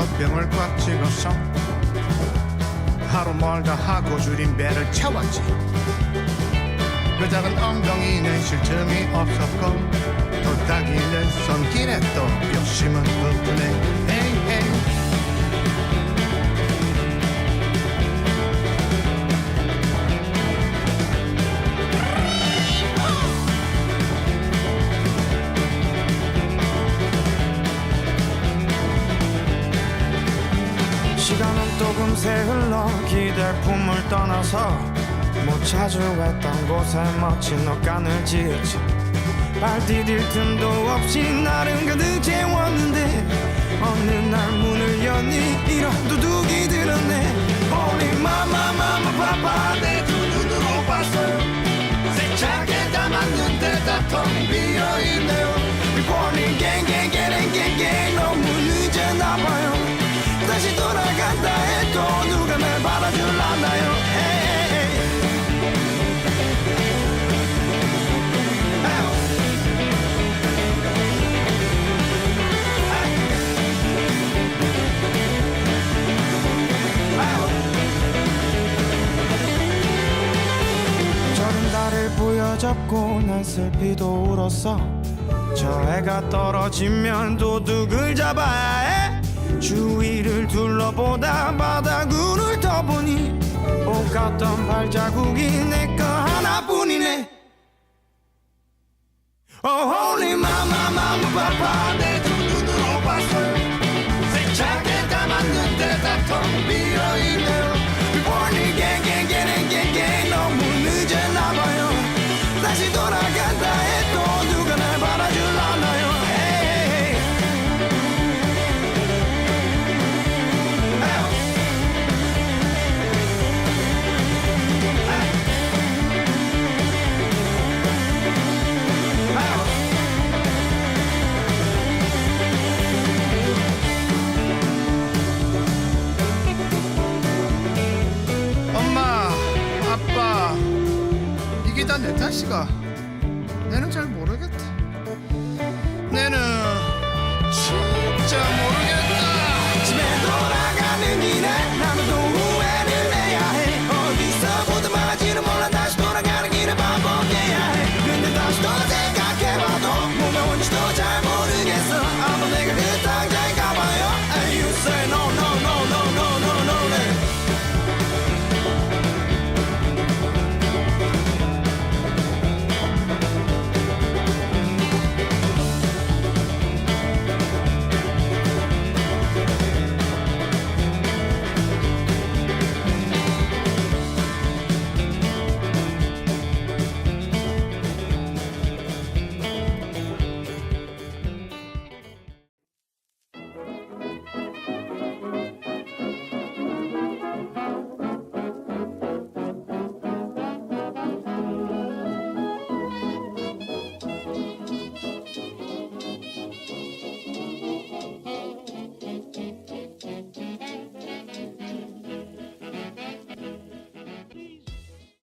젖병을 꽉 찍었어. 하루 멀다 하고 줄인 배를 채웠지. 그 작은 엉덩이는 쉴 틈이 없었고 도닥이는 손길에 또 욕심은 부푸네. 에이 에이. 시간은 또 금세 흘러 기댈 품을 떠나서 못 찾아왔던 곳에 멋진 옷간을 지었지. 발 디딜 틈도 없이 나를 가득 채웠는데 어느 날 문을 여니 이런 도둑이 들었네. Holy mama mama papa 내 두 눈으로 봤어요. 세차게 담았는데 다 텅 비어있네요. Reporting gang gang gang gang gang 너무 늦었나봐요. 다시 돌아간다 해도 누가 날 받아줄라나요. 저른 달을 부여잡고 난 슬피도 울었어. 저 해가 떨어지면 도둑을 잡아야 해. 주위를 둘러보다 바닥을 떠보니 못 갔던 발자국이 내 거 하나뿐이네. Oh holy mama mama papa 내 두 눈으로 봤어요. 세차게 담았는데 다 텅 비어있네요. Reporting gang gang gang gang gang 너무 늦었나봐요. 다시 돌아간다 해도 누가 날 받아줄라나요. 이게 다 내 탓이가. 내는 잘 모르겠다. 내는